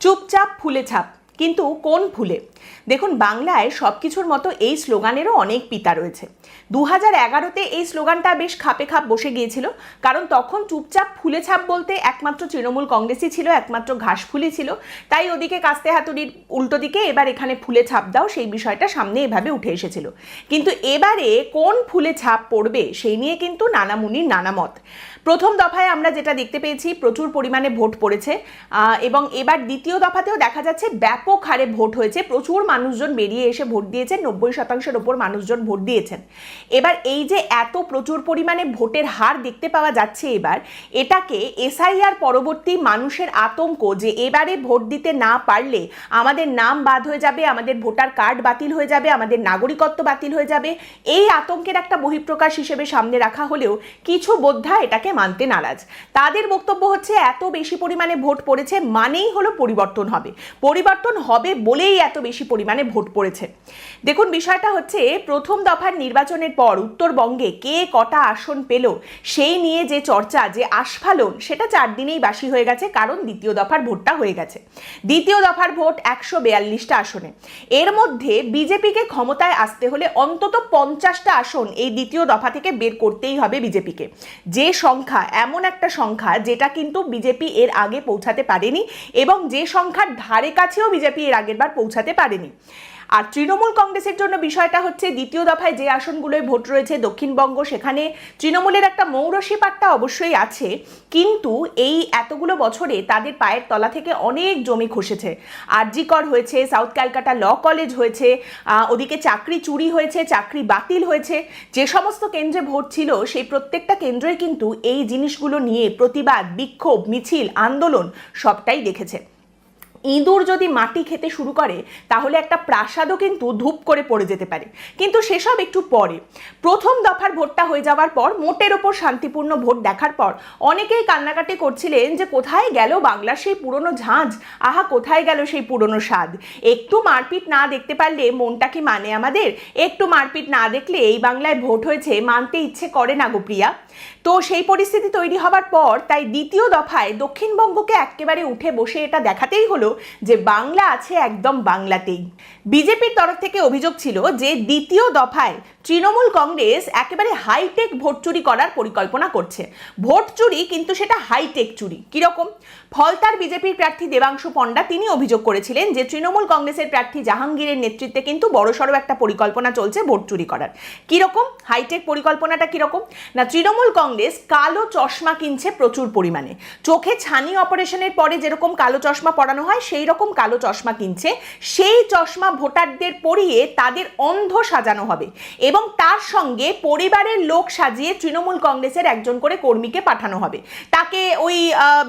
চুপচাপ ফুলে ছাপ, কিন্তু কোন ফুলে? দেখুন, বাংলায় সব কিছুর মতো এই স্লোগানেরও অনেক পিতা রয়েছে। 2011-তে এই স্লোগানটা বেশ খাপে খাপ বসে গিয়েছিল, কারণ তখন চুপচাপ ফুলে ছাপ বলতে একমাত্র তৃণমূল কংগ্রেসই ছিল, একমাত্র ঘাসফুলি ছিল। তাই ওদিকে কাস্তে হাতুড়ির উল্টো দিকে এবার এখানে ফুলে ছাপ দাও, সেই বিষয়টা সামনে এভাবে উঠে এসেছিল। কিন্তু এবারে কোন ফুলে ছাপ পড়বে সেই নিয়ে কিন্তু নানা মুনির নানা মত। প্রথম দফায় আমরা যেটা দেখতে পেয়েছি, প্রচুর পরিমাণে ভোট পড়েছে, এবং এবার দ্বিতীয় দফাতেও দেখা যাচ্ছে ব্যাপক হারে ভোট হয়েছে, প্রচুর মানুষজন বেরিয়ে এসে ভোট দিয়েছেন, 90%-এর ওপর মানুষজন ভোট দিয়েছেন। এবার এই যে এত প্রচুর পরিমাণে ভোটের হার দেখতে পাওয়া যাচ্ছে এবার, এটাকে এসআইআর পরবর্তী মানুষের আতঙ্ক যে এবারে ভোট দিতে না পারলে আমাদের নাম বাদ হয়ে যাবে, আমাদের ভোটার কার্ড বাতিল হয়ে যাবে, আমাদের নাগরিকত্ব বাতিল হয়ে যাবে, এই আতঙ্কের একটা বহিঃপ্রকাশ হিসেবে সামনে রাখা হলেও কিছু বোদ্ধা এটাকে মানতে নারাজ। তাদের বক্তব্য হচ্ছে এত বেশি পরিমাণে ভোট পড়েছে মানেই হলো পরিবর্তন হবে, পরিবর্তন হবে বলেই এত বেশি পরিমাণে ভোট পড়েছে। দেখুন, বিষয়টা হচ্ছে প্রথম দফার নির্বাচনের পর উত্তরবঙ্গে কে কটা আসন পেল সেই নিয়ে যে চর্চা, যে আস্ফালন, সেটা 4 দিনেই বাসি হয়ে গেছে, কারণ দ্বিতীয় দফার ভোটটা হয়ে গেছে। দ্বিতীয় দফার ভোট 142টা আসনে। এর মধ্যে বিজেপিকে ক্ষমতায় আসতে হলে অন্তত 50টা আসন এই দ্বিতীয় দফা থেকে বের করতেই হবে বিজেপিকে। যে সংখ্যা, এমন একটা সংখ্যা যেটা কিন্তু বিজেপি এর আগে পৌঁছাতে পারেনি, এবং যে সংখ্যার ধারে কাছেও বিজেপি এর আগের বার পৌঁছাতে পারেনি। আর তৃণমূল কংগ্রেসের জন্য বিষয়টা হচ্ছে, দ্বিতীয় দফায় যে আসনগুলোয় ভোট রয়েছে দক্ষিণবঙ্গ, সেখানে তৃণমূলের একটা মৌরসী পাট্টা অবশ্যই আছে, কিন্তু এই এতগুলো বছরে তাদের পায়ের তলা থেকে অনেক জমি খসেছে। আরজিকর হয়েছে, সাউথ ক্যালকাটা ল কলেজ হয়েছে, ওদিকে চাকরি চুরি হয়েছে, চাকরি বাতিল হয়েছে। যে সমস্ত কেন্দ্রে ভোট ছিল সেই প্রত্যেকটা কেন্দ্রই কিন্তু এই জিনিসগুলো নিয়ে প্রতিবাদ, বিক্ষোভ, মিছিল, আন্দোলন সবটাই দেখেছে। ইঁদুর যদি মাটি খেতে শুরু করে তাহলে একটা প্রাসাদও কিন্তু ধূপ করে পড়ে যেতে পারে, কিন্তু সেসব একটু পরে। প্রথম দফার ভোটটা হয়ে যাওয়ার পর, মোটের ওপর শান্তিপূর্ণ ভোট দেখার পর অনেকেই কান্নাকাটি করছিলেন যে কোথায় গেল বাংলার সেই পুরনো ঝাঁঝ, আহা কোথায় গেল সেই পুরনো স্বাদ। একটু মারপিট না দেখতে পারলে মনটা কি মানে আমাদের? একটু মারপিট না দেখলে এই বাংলায় ভোট হয়েছে মানতে ইচ্ছে করে না গো প্রিয়া। তো সেই পরিস্থিতি তৈরি হবার পর তাই দ্বিতীয় দফায় দক্ষিণবঙ্গকে একেবারে উঠে বসে এটা দেখাতেই হলো যে বাংলা আছে একদম বাংলাতেই। বিজেপির তরফ থেকে অভিযোগ ছিল যে দ্বিতীয় দফায় তৃণমূল কংগ্রেস একেবারে হাইটেক ভোট চুরি করার পরিকল্পনা করছে। ভোট চুরি, কিন্তু সেটা হাইটেক চুরি। কিরকম? ফলতার বিজেপির প্রার্থী দেবাংশু পণ্ডা তিনি অভিযোগ করেছিলেন যে তৃণমূল কংগ্রেসের প্রার্থী জাহাঙ্গীরের নেতৃত্বে কিন্তু বড়সড় একটা পরিকল্পনা চলছে ভোট চুরি করার। কিরকম হাইটেক পরিকল্পনাটা? কিরকম না, তৃণমূল কংগ্রেস কালো চশমা কিনছে প্রচুর পরিমাণে। চোখে ছানি অপারেশনের পরে যেরকম কালো চশমা পরানো হয় সেই রকম কালো চশমা কিনছে। সেই চশমা ভোটারদের পরিয়ে তাদের অন্ধ সাজানো হবে, এবং তার সঙ্গে পরিবারের লোক সাজিয়ে তৃণমূল কংগ্রেসের একজন করে কর্মীকে পাঠানো হবে। তাকে ওই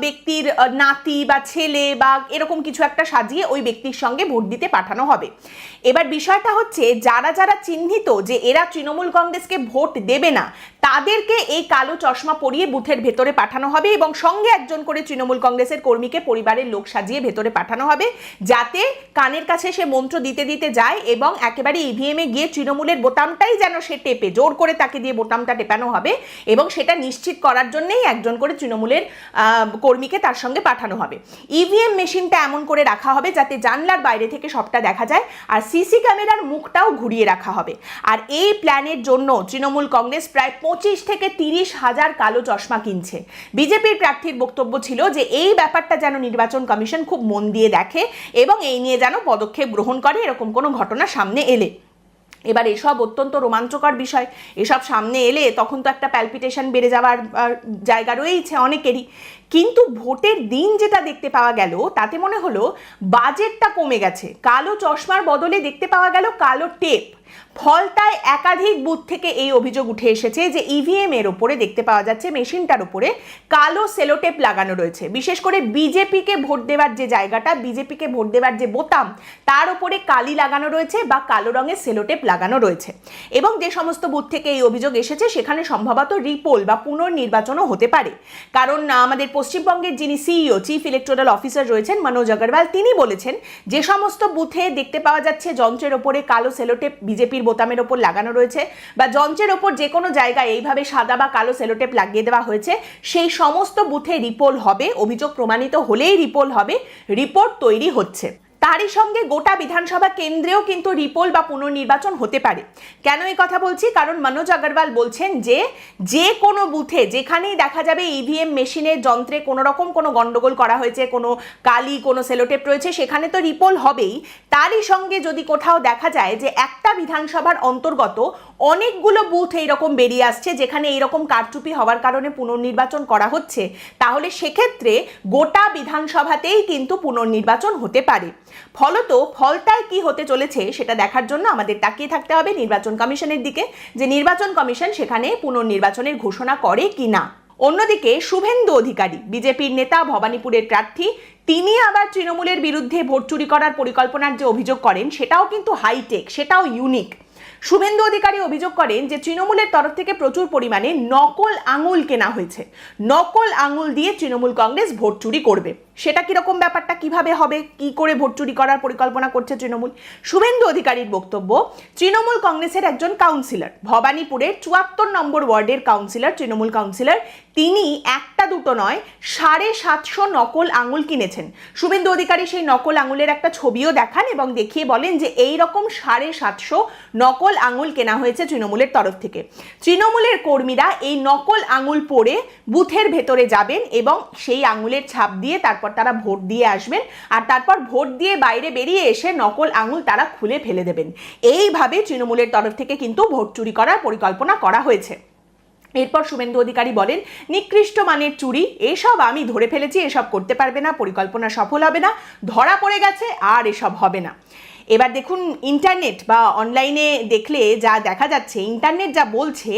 ব্যক্তির নাতি বা ছেলে বা এরকম কিছু একটা সাজিয়ে ওই ব্যক্তির সঙ্গে ভোট দিতে পাঠানো হবে। এবার বিষয়টা হচ্ছে, যারা যারা চিহ্নিত যে এরা তৃণমূল কংগ্রেসকে ভোট দেবে না, তাদেরকে এই কালো চশমা পরিয়ে বুথের ভেতরে পাঠানো হবে, এবং সঙ্গে একজন করে তৃণমূল কংগ্রেসের কর্মীকে পরিবারের লোক সাজিয়ে ভেতরে পাঠানো হবে, যাতে কানের কাছে সে মন্ত্র দিতে দিতে যায় এবং একেবারে ইভিএমে গিয়ে তৃণমূলের বোতামটাই যেন সে টেপে, জোর করে তাকে দিয়ে বোতামটা টেপানো হবে, এবং সেটা নিশ্চিত করার জন্যই একজন করে তৃণমূলের কর্মীকে তার সঙ্গে পাঠানো হবে। ইভিএম মেশিনটা এমন করে রাখা হবে যাতে জানলার বাইরে থেকে সবটা দেখা যায়, আর সিসি ক্যামেরার মুখটাও ঘুরিয়ে রাখা হবে। আর এই প্ল্যানের জন্য তৃণমূল কংগ্রেস প্রায় 25 থেকে 30 হাজার কালো চশমা কিনছে। বিজেপির প্রার্থীর বক্তব্য ছিল যে এই ব্যাপারটা যেন নির্বাচন কমিশন খুব মন দিয়ে দেখে এবং এই নিয়ে যেন পদক্ষেপ গ্রহণ করে এরকম কোনো ঘটনা সামনে এলে। এবার এসব অত্যন্ত রোমাঞ্চকর বিষয়, এসব সামনে এলে তখন তো একটা প্যালপিটেশন বেড়ে যাওয়ার জায়গা রয়েছে অনেকেরই। কিন্তু ভোটের দিন যেটা দেখতে পাওয়া গেল তাতে মনে হলো বাজেটটা কমে গেছে। কালো চশমার বদলে দেখতে পাওয়া গেল কালো টেপ। ফলতায় একাধিক বুথ থেকে এই অভিযোগ উঠে এসেছে যে ইভিএম এর ওপরে দেখতে পাওয়া যাচ্ছে, মেশিনটার উপরে কালো সেলোটেপ লাগানো রয়েছে। বিশেষ করে বিজেপিকে ভোট দেওয়ার যে জায়গাটা, বিজেপিকে ভোট দেওয়ার যে বোতাম, তার উপরে কালি লাগানো রয়েছে বা কালো রঙের সেলোটেপ লাগানো রয়েছে। এবং যে সমস্ত বুথ থেকে এই অভিযোগ এসেছে সেখানে সম্ভবত রিপোল বা পুনর্নির্বাচনও হতে পারে, কারণ আমাদের পশ্চিমবঙ্গের যিনি সিইও চিফ ইলেকটোরাল অফিসার রয়েছেন মনোজ আগরওয়াল, তিনি বলেছেন যে সমস্ত বুথে দেখতে পাওয়া যাচ্ছে যন্ত্রের ওপরে কালো সেলোটেপ বিজেপির বোতামের ওপর লাগানো রয়েছে বা যন্ত্রের ওপর যে কোনো জায়গায় এইভাবে সাদা বা কালো সেলোটেপ লাগিয়ে দেওয়া হয়েছে, সেই সমস্ত বুথে রিপোল হবে। অভিযোগ প্রমাণিত হলেই রিপোল হবে, রিপোর্ট তৈরি হচ্ছে। তারই সঙ্গে গোটা বিধানসভা কেন্দ্রেও কিন্তু রিপোল বা পুনর্নির্বাচন হতে পারে। কেন এই কথা বলছি? কারণ মনোজ আগরওয়াল বলছেন যে কোনো বুথে যেখানেই দেখা যাবে ইভিএম মেশিনের যন্ত্রে কোনো রকম কোনো গন্ডগোল করা হয়েছে, কোনো কালি, কোনো সেলোটেপ রয়েছে, সেখানে তো রিপোল হবেই। তারই সঙ্গে যদি কোথাও দেখা যায় যে একটা বিধানসভার অন্তর্গত অনেকগুলো বুথ এইরকম বেরিয়ে আসছে যেখানে এইরকম কারচুপি হওয়ার কারণে পুনর্নির্বাচন করা হচ্ছে, তাহলে সেক্ষেত্রে গোটা বিধানসভাতেই কিন্তু পুনর্নির্বাচন হতে পারে। ফলত ফলটায় কি হতে চলেছে সেটা দেখার জন্য আমাদের তাকিয়ে থাকতে হবে নির্বাচন কমিশনের দিকে, যে নির্বাচন কমিশন সেখানে পুনর্নির্বাচনের ঘোষণা করে কিনা। অন্যদিকে শুভেন্দু অধিকারী, বিজেপির নেতা, ভবানীপুরের প্রার্থী, তিনি আবার তৃণমূলের বিরুদ্ধে ভোট চুরি করার পরিকল্পনার যে অভিযোগ করেন সেটাও কিন্তু হাইটেক, সেটাও ইউনিক। শুভেন্দু অধিকারী অভিযোগ করেন যে তৃণমূলের তরফ থেকে প্রচুর পরিমাণে নকল আঙুল কেনা হয়েছে, নকল আঙুল দিয়ে তৃণমূল কংগ্রেস ভোট চুরি করবে। সেটা কিরকম ব্যাপারটা, কিভাবে হবে, কি করে ভোট চুরি করার পরিকল্পনা করছে তৃণমূল? শুভেন্দু অধিকারীর বক্তব্য, তৃণমূল কংগ্রেসের একজন কাউন্সিলর, ভবানীপুরের ৭৪ নম্বর ওয়ার্ডের কাউন্সিলর, তৃণমূল কাউন্সিলর, তিনি একটা দুটো নয় ৭৫০ নকল আঙুল কিনেছেন। শুভেন্দু অধিকারী সেই নকল আঙুলের একটা ছবিও দেখান এবং দেখিয়ে বলেন যে এই রকম ৭৫০ নকল আঙুল কেনা হয়েছে তৃণমূলের তরফ থেকে। তৃণমূলের কর্মীরা এই নকল আঙুল পরে বুথের ভেতরে যাবেন এবং সেই আঙুলের ছাপ দিয়ে তারপর তারা ভোট দিয়ে আসবেন, আর তারপর ভোট দিয়ে বাইরে বেরিয়ে এসে নকল আঙুল তারা খুলে ফেলে দেবেন। এইভাবে তৃণমূলের তরফ থেকে কিন্তু ভোট চুরি করার পরিকল্পনা করা হয়েছে। এরপর শুভেন্দু অধিকারী বলেন, নিকৃষ্ট মানের চুরি, এসব আমি ধরে ফেলেছি, এসব করতে পারবে না, পরিকল্পনা সফল হবে না, ধরা পড়ে গেছে, আর এসব হবে না। এবার দেখুন, ইন্টারনেট বা অনলাইনে দেখলে যা দেখা যাচ্ছে, ইন্টারনেট যা বলছে,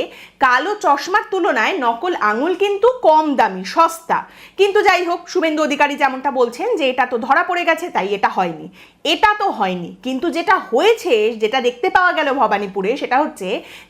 কালো চশমার তুলনায় নকল আঙুল কিন্তু কম দামি, সস্তা। কিন্তু যাই হোক, শুভেন্দু অধিকারী যেমনটা বলছেন যে এটা তো ধরা পড়ে গেছে, তাই এটা হয়নি। এটা তো হয়নি, কিন্তু যেটা হয়েছে, যেটা দেখতে পাওয়া গেল ভবানীপুরে, সেটা হচ্ছে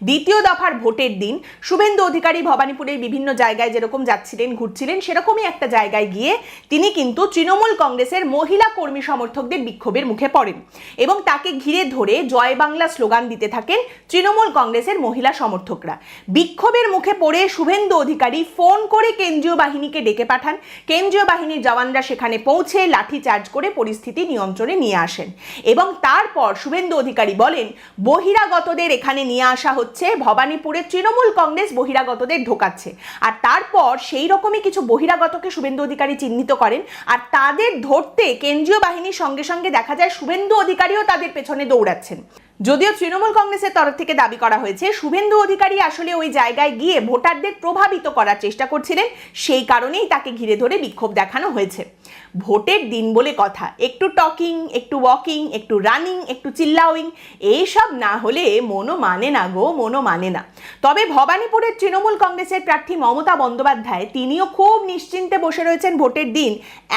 দ্বিতীয় দফার ভোটের দিন শুভেন্দু অধিকারী ভবানীপুরের বিভিন্ন জায়গায় যেরকম যাচ্ছিলেন, ঘুরছিলেন, সেরকমই একটা জায়গায় গিয়ে তিনি কিন্তু তৃণমূল কংগ্রেসের মহিলা কর্মী সমর্থকদের বিক্ষোভের মুখে পড়েন এবং তাকে ঘিরে ধরে জয় বাংলা স্লোগান দিতে থাকেন তৃণমূল কংগ্রেসের মহিলা সমর্থকরা। বিক্ষোভের মুখে পড়ে শুভেন্দু অধিকারী ফোন করে কেন্দ্রীয় বাহিনীকে ডেকে পাঠান। কেন্দ্রীয় বাহিনীর জওয়ানরা সেখানে পৌঁছে লাঠিচার্জ করে পরিস্থিতি নিয়ন্ত্রণে নিয়ে আসেন এবং তারপর শুভেন্দু অধিকারী বলেন, বহিরাগতদের এখানে নিয়ে আসা হচ্ছে, ভবানীপুরের তৃণমূল কংগ্রেস বহিরাগতদের ঢোকাচ্ছে। আর তারপর সেই রকমই কিছু বহিরাগতকে শুভেন্দু অধিকারী চিহ্নিত করেন, আর তাদের ধরতে কেন্দ্রীয় বাহিনীর সঙ্গে সঙ্গে দেখা যায় শুভেন্দু অধিকারীও তাদের পেছনে দৌড়াচ্ছেন। যদিও তৃণমূল কংগ্রেসের তরফ থেকে দাবি করা হয়েছে শুভেন্দু অধিকারী আসলে ওই জায়গায় গিয়ে ভোটারদের প্রভাবিত করার চেষ্টা করছিলেন, সেই কারণেই তাকে ঘিরে ধরে বিক্ষোভ দেখানো হয়েছে। ভোটের দিন বলে কথা, একটু টকিং, একটু ওয়াকিং, একটু রানিং, একটু চিল্লাউইং, এইসব না হলে মনও মানে না গো, মনও মানে না। তবে ভবানীপুরের তৃণমূল কংগ্রেসের প্রার্থী মমতা বন্দ্যোপাধ্যায়, তিনিও খুব নিশ্চিন্তে বসে রয়েছেন ভোটের দিন,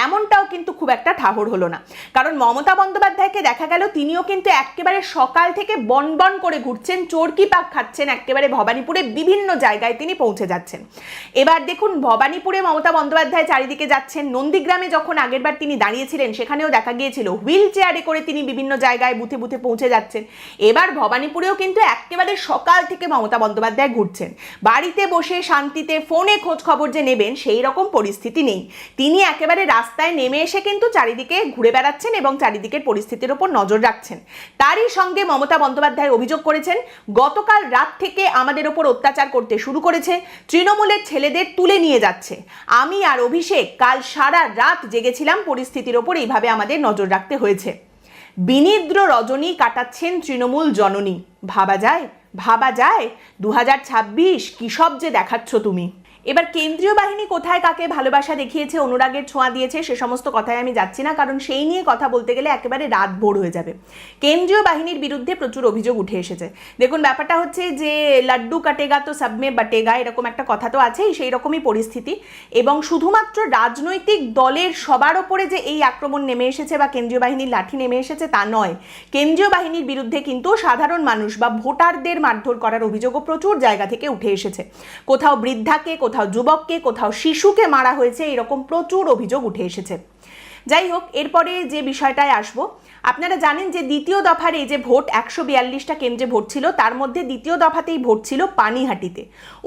এমনটাও কিন্তু খুব একটা ঠাহর হলো না। কারণ মমতা বন্দ্যোপাধ্যায়কে দেখা গেল তিনিও কিন্তু একেবারে সকাল থেকে বনবন করে ঘুরছেন, চরকি পাক খাচ্ছেন, একেবারে ভবানীপুরে বিভিন্ন জায়গায় তিনি পৌঁছে যাচ্ছেন। এবার দেখুন, ভবানীপুরে মমতা বন্দ্যোপাধ্যায় চারিদিকে যাচ্ছেন, নন্দীগ্রামে যখন আগেরবার তিনি দাঁড়িয়েছিলেন সেখানেও দেখা গিয়েছিল হুইল চেয়ারে করে তিনি বিভিন্ন জায়গায় বুথে বুথে পৌঁছে যাচ্ছেন। এবার ভবানীপুরেও কিন্তু একেবারে সকাল থেকে মমতা বন্দ্যোপাধ্যায় ঘুরছেন। বাড়িতে বসে শান্তিতে ফোনে খোঁজ খবর যে নেবেন সেই রকম পরিস্থিতি নেই, তিনি একেবারে রাস্তায় নেমে এসে কিন্তু চারিদিকে ঘুরে বেড়াচ্ছেন এবং চারিদিকের পরিস্থিতির উপর নজর রাখছেন। তারই সঙ্গে মমতা বন্দ্যোপাধ্যায় অভিযোগ করেছেন, গতকাল রাত থেকে আমাদের ওপর অত্যাচার করতে শুরু করেছে, তৃণমূলের ছেলেদের তুলে নিয়ে যাচ্ছে। আমি আর অভিষেক কাল সারা রাত জেগেছিলাম, পরিস্থিতির ওপর এইভাবে আমাদের নজর রাখতে হয়েছে। বিনিদ্র রজনী কাটাচ্ছেন তৃণমূল জননী। ভাবা যায়, ভাবা যায় 2026 কি সব যে দেখাচ্ছ তুমি। এবার কেন্দ্রীয় বাহিনী কোথায় কাকে ভালোবাসা দেখিয়েছে, অনুরাগের ছোঁয়া দিয়েছে, সে সমস্ত কথায় আমি যাচ্ছি না, কারণ সেই নিয়ে কথা বলতে গেলে একেবারে রাত ভোর হয়ে যাবে। কেন্দ্রীয় বাহিনীর বিরুদ্ধে প্রচুর অভিযোগ উঠে এসেছে। দেখুন, ব্যাপারটা হচ্ছে যে লাড্ডু কাটেগা তো সবমে বাটেগা, এরকম একটা কথা তো আছেই, সেই রকমই পরিস্থিতি। এবং শুধুমাত্র রাজনৈতিক দলের সবার ওপরে যে এই আক্রমণ নেমে এসেছে বা কেন্দ্রীয় বাহিনীর লাঠি নেমে এসেছে তা নয়, কেন্দ্রীয় বাহিনীর বিরুদ্ধে কিন্তু সাধারণ মানুষ বা ভোটারদের মারধর করার অভিযোগও প্রচুর জায়গা থেকে উঠে এসেছে। কোথাও বৃদ্ধাকে, কোথাও যুবককে, কোথাও শিশুকে মারা হয়েছে, এরকম প্রচুর অভিযোগ উঠে এসেছে। যাই হোক, এরপরে যে বিষয়টায় আসবো, আপনারা জানেন যে দ্বিতীয় দফার এই যে ভোট 142টা কেন্দ্রে ভোট ছিল, তার মধ্যে দ্বিতীয় দফাতেই ভোট ছিল পানিহাটিতে।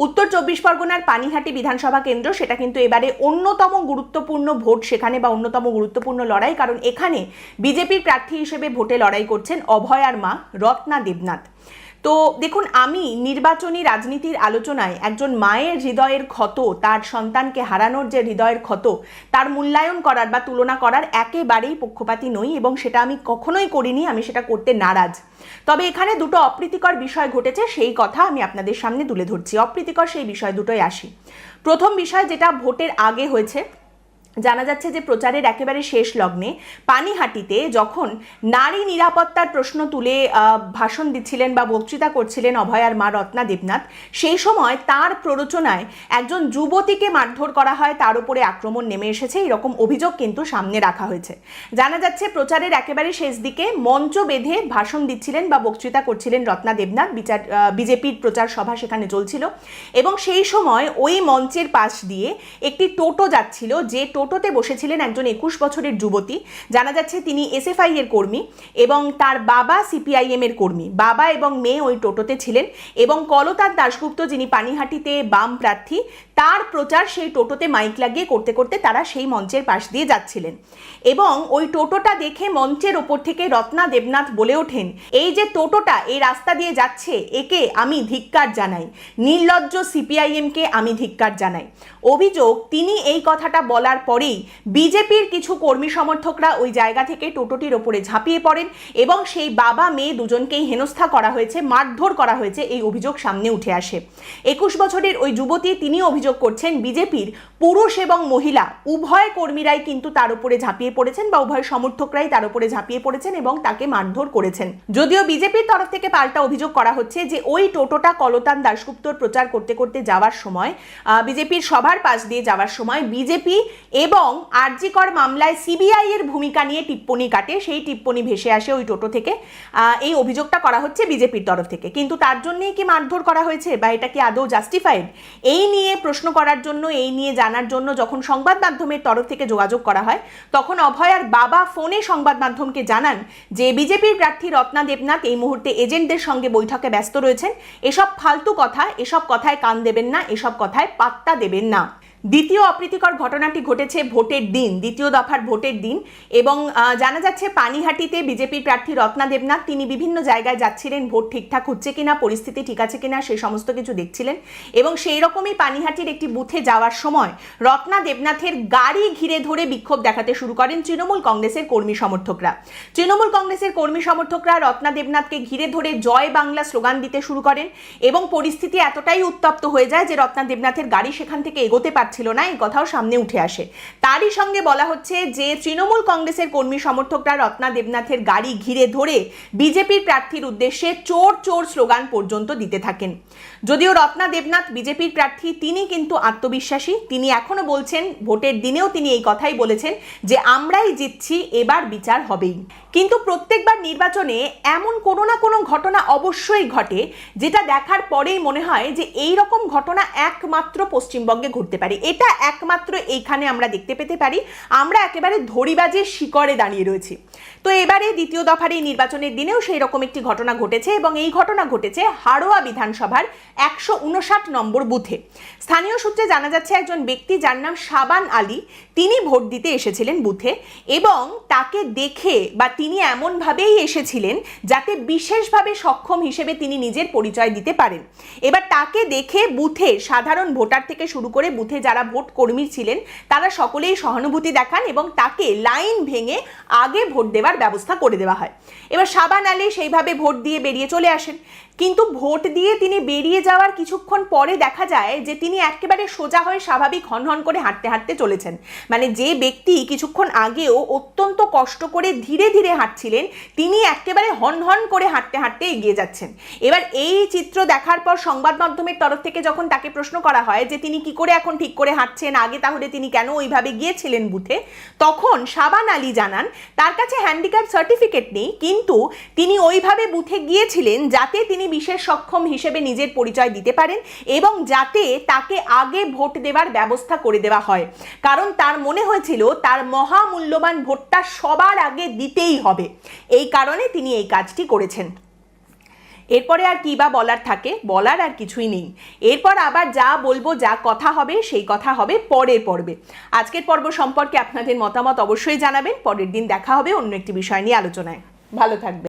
উত্তর 24 পরগনার পানিহাটি বিধানসভা কেন্দ্র, সেটা কিন্তু এবারে অন্যতম গুরুত্বপূর্ণ ভোট সেখানে, বা অন্যতম গুরুত্বপূর্ণ লড়াই, কারণ এখানে বিজেপির প্রার্থী হিসেবে ভোটে লড়াই করছেন অভয়ার মা রত্না দেবনাথ। তো দেখুন, আমি নির্বাচনী রাজনীতির আলোচনায় একজন মায়ের হৃদয়ের ক্ষত, তার সন্তানকে হারানোর যে হৃদয়ের ক্ষত, তার মূল্যায়ন করার বা তুলনা করার একেবারেই পক্ষপাতী নই, এবং সেটা আমি কখনোই করিনি, আমি সেটা করতে নারাজ। তবে এখানে দুটো অপ্রীতিকর বিষয় ঘটেছে, সেই কথা আমি আপনাদের সামনে তুলে ধরছি। অপ্রীতিকর সেই বিষয় দুটোই আসি। প্রথম বিষয়, যেটা ভোটের আগে হয়েছে, জানা যাচ্ছে যে প্রচারের একেবারে শেষ লগ্নে পানিহাটিতে যখন নারী নিরাপত্তার প্রশ্ন তুলে ভাষণ দিচ্ছিলেন বা বক্তৃতা করছিলেন অভয়ার মা রত্না দেবনাথ, সেই সময় তার প্ররোচনায় একজন যুবতীকে মারধর করা হয়, তার উপরে আক্রমণ নেমে এসেছে, এরকম অভিযোগ কিন্তু সামনে রাখা হয়েছে। জানা যাচ্ছে প্রচারের একেবারে শেষ দিকে মঞ্চ বেঁধে ভাষণ দিচ্ছিলেন বা বক্তৃতা করছিলেন রত্না দেবনাথ, বিজেপির প্রচার সভা সেখানে চলছিল, এবং সেই সময় ওই মঞ্চের পাশ দিয়ে একটি টোটো যাচ্ছিল, যে টোটোতে বসেছিলেন একজন 21 বছরের যুবতী। জানা যাচ্ছে তিনি এসএফআই এর কর্মী এবং তার বাবা সিপিআইএম এর কর্মী। বাবা এবং মেয়ে ওই টোটোতে ছিলেন, এবং কলতার দাশগুপ্ত, যিনি পানিহাটিতে বাম প্রার্থী, তার প্রচার সেই টোটোতে মাইক লাগিয়ে করতে করতে তারা সেই মঞ্চের পাশ দিয়ে যাচ্ছিলেন। এবং ওই টোটোটা দেখে মঞ্চের ওপর থেকে রত্না দেবনাথ বলে ওঠেন, এই যে টোটোটা এই রাস্তা দিয়ে যাচ্ছে, একে আমি ধিক্কার জানাই, নির্লজ্জ সিপিআইএমকে আমি ধিক্কার জানাই। অভিযোগ, তিনি এই কথাটা বলার পরেই বিজেপির কিছু কর্মী সমর্থকরা ওই জায়গা থেকে টোটোটির ওপরে ঝাঁপিয়ে পড়েন, এবং সেই বাবা মেয়ে দুজনকেই হেনস্থা করা হয়েছে, মারধর করা হয়েছে, এই অভিযোগ সামনে উঠে আসে। 21 বছরের ওই যুবতী, তিনি অভিযোগ করছেন বিজেপির পুরুষ এবং মহিলা উভয় কর্মীরাই কিন্তু তার উপরে ঝাঁপিয়ে পড়েছেন, বা উভয় সমর্থকরাই তার উপরে ঝাঁপিয়ে পড়েছেন এবং তাকে মারধর করেছেন। যদিও বিজেপির তরফ থেকে পাল্টা অভিযোগ করা হচ্ছে যে ওই টোটোটা কলতান দাশগুপ্তর প্রচার করতে করতে যাওয়ার সময়, বিজেপির সভার পাশ দিয়ে যাওয়ার সময় বিজেপি এবং আরজি কর মামলায় সিবিআই এর ভূমিকা নিয়ে টিপ্পনি কাটে, সেই টিপ্পনি ভেসে আসে ওই টোটো থেকে। এই অভিযোগটা করা হচ্ছে বিজেপির তরফ থেকে, কিন্তু তার জন্যই কি মারধর করা হয়েছে, বা এটা কি আদৌ জাস্টিফাইড, এই নিয়ে প্রশ্ন করার জন্য, এই নিয়ে জানার জন্য যখন সংবাদ মাধ্যমের তরফ থেকে যোগাযোগ করা হয়, তখন অভয়ার বাবা ফোনে সংবাদ মাধ্যমকে জানান যে বিজেপির প্রার্থী রত্না দেবনাথ এই মুহূর্তে এজেন্টদের সঙ্গে বৈঠকে ব্যস্ত রয়েছেন, এসব ফালতু কথা, এসব কথায় কান দেবেন না, এসব কথায় পাত্তা দেবেন না। দ্বিতীয় অপ্রীতিকর ঘটনাটি ঘটেছে ভোটের দিন, দ্বিতীয় দফার ভোটের দিন, এবং জানা যাচ্ছে পানিহাটিতে বিজেপির প্রার্থী রত্না দেবনাথ, তিনি বিভিন্ন জায়গায় যাচ্ছিলেন, ভোট ঠিকঠাক হচ্ছে কিনা, পরিস্থিতি ঠিক আছে কিনা, সেই সমস্ত কিছু দেখছিলেন, এবং সেই রকমই পানিহাটির একটি বুথে যাওয়ার সময় রত্না দেবনাথের গাড়ি ঘিরে ধরে বিক্ষোভ দেখাতে শুরু করেন তৃণমূল কংগ্রেসের কর্মী সমর্থকরা। তৃণমূল কংগ্রেসের কর্মী সমর্থকরা রত্না দেবনাথকে ঘিরে ধরে জয় বাংলা স্লোগান দিতে শুরু করেন, এবং পরিস্থিতি এতটাই উত্তপ্ত হয়ে যায় যে রত্না দেবনাথের গাড়ি সেখান থেকে এগোতে পারছিল না, এই কথাও সামনে উঠে আসে। তারই সঙ্গে বলা হচ্ছে যে তৃণমূল কংগ্রেসের কর্মী সমর্থকরা রত্না দেবনাথের গাড়ি ঘিরে ধরে বিজেপির প্রার্থীর উদ্দেশ্যে চোর চোর স্লোগান পর্যন্ত দিতে থাকেন। যদিও রত্না দেবনাথ বিজেপির প্রার্থী, তিনি কিন্তু আত্মবিশ্বাসী, তিনি এখনো বলছেন, ভোটের দিনেও তিনি এই কথাই বলেছেন যে আমরাই জিতছি, এবার বিচার হবেই। কিন্তু প্রত্যেকবার নির্বাচনে এমন কোনো না কোনো ঘটনা অবশ্যই ঘটে, যেটা দেখার পরেই মনে হয় যে এই রকম ঘটনা একমাত্র পশ্চিমবঙ্গে ঘটতে পারে, এটা একমাত্র এইখানে আমরা দেখতে পেতে পারি, আমরা একেবারে ধরিবাজের শিকড়ে দাঁড়িয়ে রয়েছি। তো এবারে দ্বিতীয় দফার এই নির্বাচনের দিনেও সেই রকম একটি ঘটনা ঘটেছে, এবং এই ঘটনা ঘটেছে হাড়োয়া বিধানসভার 159 নম্বর বুথে। স্থানীয় সূত্রে জানা যাচ্ছে একজন ব্যক্তি, যার নাম শাবান আলী, তিনি ভোট দিতে এসেছিলেন বুথে, এবং তাকে দেখে, বা তিনি এমনভাবেই এসেছিলেন যাতে বিশেষভাবে সক্ষম হিসেবে তিনি নিজের পরিচয় দিতে পারেন। এবার তাকে দেখে বুথে সাধারণ ভোটার থেকে শুরু করে বুথে যারা ভোট কর্মী ছিলেন তারা সকলেই সহানুভূতি দেখান, এবং তাকে লাইন ভেঙে আগে ভোট দেওয়ার ব্যবস্থা করে দেওয়া হয়। এবার শাবান আলী সেইভাবে ভোট দিয়ে বেরিয়ে চলে আসেন, কিন্তু ভোট দিয়ে তিনি বেরিয়ে যাওয়ার কিছুক্ষণ পরে দেখা যায় যে তিনি একেবারে সোজা হয়ে স্বাভাবিক হনহন করে হাঁটতে হাঁটতে চলেছেন। মানে যে ব্যক্তি কিছুক্ষণ আগেও অত্যন্ত কষ্ট করে ধীরে ধীরে হাঁটছিলেন, তিনি একেবারে হনহন করে হাঁটতে হাঁটতে এগিয়ে যাচ্ছেন। এবার এই চিত্র দেখার পর সংবাদ মাধ্যমের তরফ থেকে যখন তাকে প্রশ্ন করা হয় যে তিনি কি করে এখন ঠিক করে হাঁটছেন, আগে তাহলে তিনি কেন ওইভাবে গিয়েছিলেন বুথে। তখন শাবান আলী জানান তার কাছে হ্যান্ডিক্যাপ সার্টিফিকেট নেই, কিন্তু তিনি ওইভাবে বুথে গিয়েছিলেন যাতে তিনি বিশেষ সক্ষম হিসেবে নিজের পরিচয় দিতে পারেন এবং যাতে তাকে আগে ভোট দেওয়ার ব্যবস্থা করে দেওয়া হয়, কারণ তার মনে হয়েছিল তার মহামূল্যবান ভোটটা সবার আগে দিতেই হবে। এই কারণে তিনি এই কাজটি করেছেন। এরপরে আর কি বা বলার থাকে, বলার আর কিছুই নেই। এরপর আবার যা বলবো, যা কথা হবে সেই কথা হবে পরের পর্বে। আজকের পর্ব সম্পর্কে আপনাদের মতামত অবশ্যই জানাবেন। পরের দিন দেখা হবে অন্য একটি বিষয় নিয়ে আলোচনায়। ভালো থাকবেন।